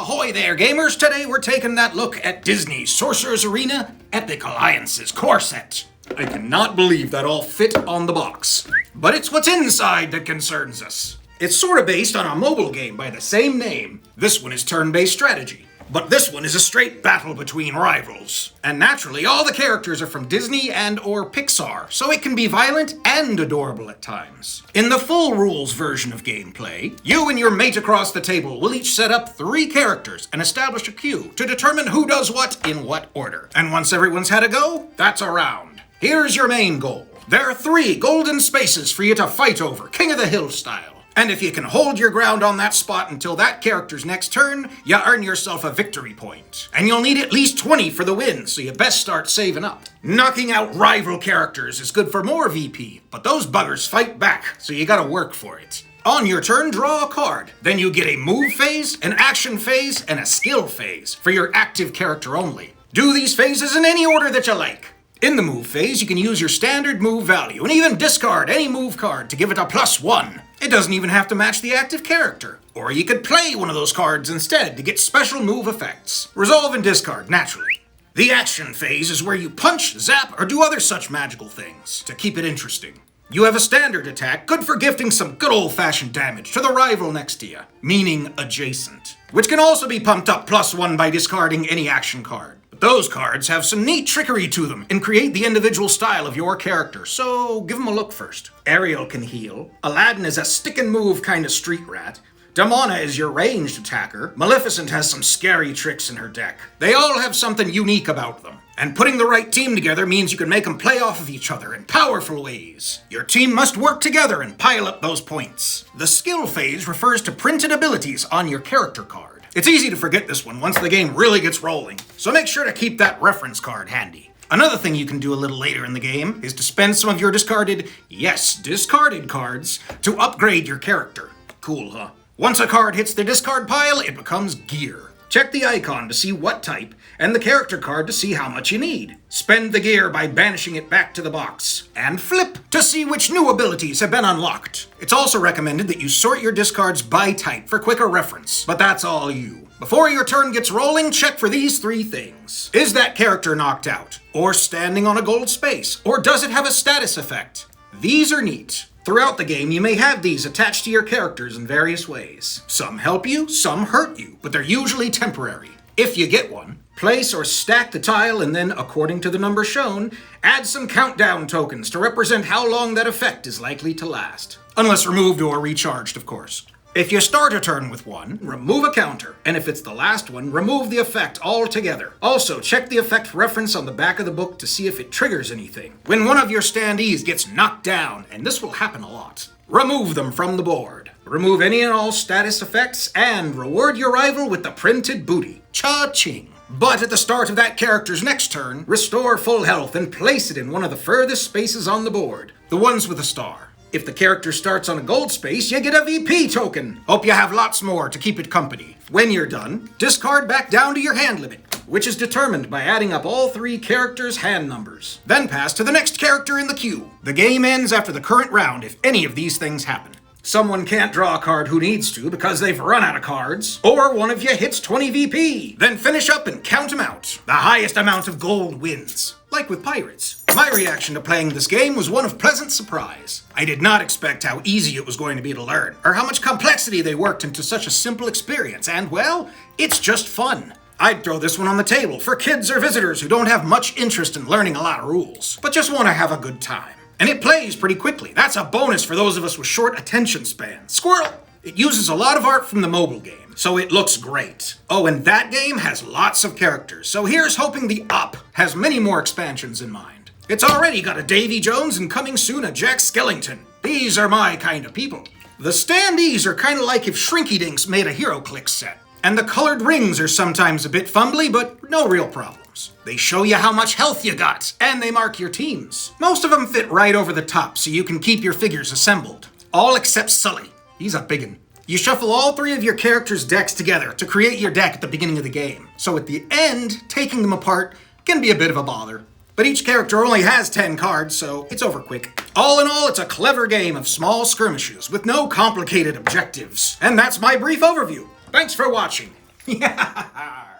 Ahoy there, gamers! Today we're taking that look at Disney's Sorcerer's Arena Epic Alliances core set. I cannot believe that all fit on the box. But it's what's inside that concerns us. It's sort of based on a mobile game by the same name. This one is turn-based strategy. But this one is a straight battle between rivals. And naturally, all the characters are from Disney and or Pixar, so it can be violent and adorable at times. In the full rules version of gameplay, you and your mate across the table will each set up 3 characters and establish a queue to determine who does what in what order. And once everyone's had a go, that's a round. Here's your main goal. There are 3 golden spaces for you to fight over, King of the Hill style. And if you can hold your ground on that spot until that character's next turn, you earn yourself a victory point. And you'll need at least 20 for the win, so you best start saving up. Knocking out rival characters is good for more VP, but those buggers fight back, so you gotta work for it. On your turn, draw a card. Then you get a move phase, an action phase, and a skill phase for your active character only. Do these phases in any order that you like. In the move phase, you can use your standard move value and even discard any move card to give it a +1. It doesn't even have to match the active character. Or you could play one of those cards instead to get special move effects. Resolve and discard, naturally. The action phase is where you punch, zap, or do other such magical things to keep it interesting. You have a standard attack, good for gifting some good old-fashioned damage to the rival next to you, meaning adjacent, which can also be pumped up +1 by discarding any action card. But those cards have some neat trickery to them and create the individual style of your character, so give them a look first. Ariel can heal, Aladdin is a stick-and-move kind of street rat, Damona is your ranged attacker, Maleficent has some scary tricks in her deck. They all have something unique about them, and putting the right team together means you can make them play off of each other in powerful ways. Your team must work together and pile up those points. The skill phase refers to printed abilities on your character card. It's easy to forget this one once the game really gets rolling, so make sure to keep that reference card handy. Another thing you can do a little later in the game is to spend some of your discarded cards to upgrade your character. Cool, huh? Once a card hits the discard pile, it becomes gear. Check the icon to see what type, and the character card to see how much you need. Spend the gear by banishing it back to the box. And flip to see which new abilities have been unlocked. It's also recommended that you sort your discards by type for quicker reference, but that's all you. Before your turn gets rolling, check for these 3 things. Is that character knocked out? Or standing on a gold space? Or does it have a status effect? These are neat. Throughout the game, you may have these attached to your characters in various ways. Some help you, some hurt you, but they're usually temporary. If you get one, place or stack the tile and then, according to the number shown, add some countdown tokens to represent how long that effect is likely to last. Unless removed or recharged, of course. If you start a turn with one, remove a counter, and if it's the last one, remove the effect altogether. Also, check the effect reference on the back of the book to see if it triggers anything. When one of your standees gets knocked down, and this will happen a lot, remove them from the board. Remove any and all status effects, and reward your rival with the printed booty. Cha-ching. But at the start of that character's next turn, restore full health and place it in one of the furthest spaces on the board, the ones with a star. If the character starts on a gold space, you get a VP token. Hope you have lots more to keep it company. When you're done, discard back down to your hand limit, which is determined by adding up all 3 characters' hand numbers. Then pass to the next character in the queue. The game ends after the current round if any of these things happen. Someone can't draw a card who needs to because they've run out of cards, or one of you hits 20 VP. Then finish up and count them out. The highest amount of gold wins. Like with pirates. My reaction to playing this game was one of pleasant surprise. I did not expect how easy it was going to be to learn, or how much complexity they worked into such a simple experience, and well, it's just fun. I'd throw this one on the table for kids or visitors who don't have much interest in learning a lot of rules, but just want to have a good time. And it plays pretty quickly. That's a bonus for those of us with short attention spans. Squirrel! It uses a lot of art from the mobile game, so it looks great. Oh, and that game has lots of characters, so here's hoping the Up has many more expansions in mind. It's already got a Davy Jones and coming soon a Jack Skellington. These are my kind of people. The standees are kind of like if Shrinky Dinks made a HeroClix set. And the colored rings are sometimes a bit fumbly, but no real problems. They show you how much health you got, and they mark your teams. Most of them fit right over the top, so you can keep your figures assembled. All except Sully. He's a biggin'. You shuffle all 3 of your characters' decks together to create your deck at the beginning of the game. So at the end, taking them apart can be a bit of a bother. But each character only has 10 cards, so it's over quick. All in all, it's a clever game of small skirmishes with no complicated objectives. And that's my brief overview. Thanks for watching. Yeah.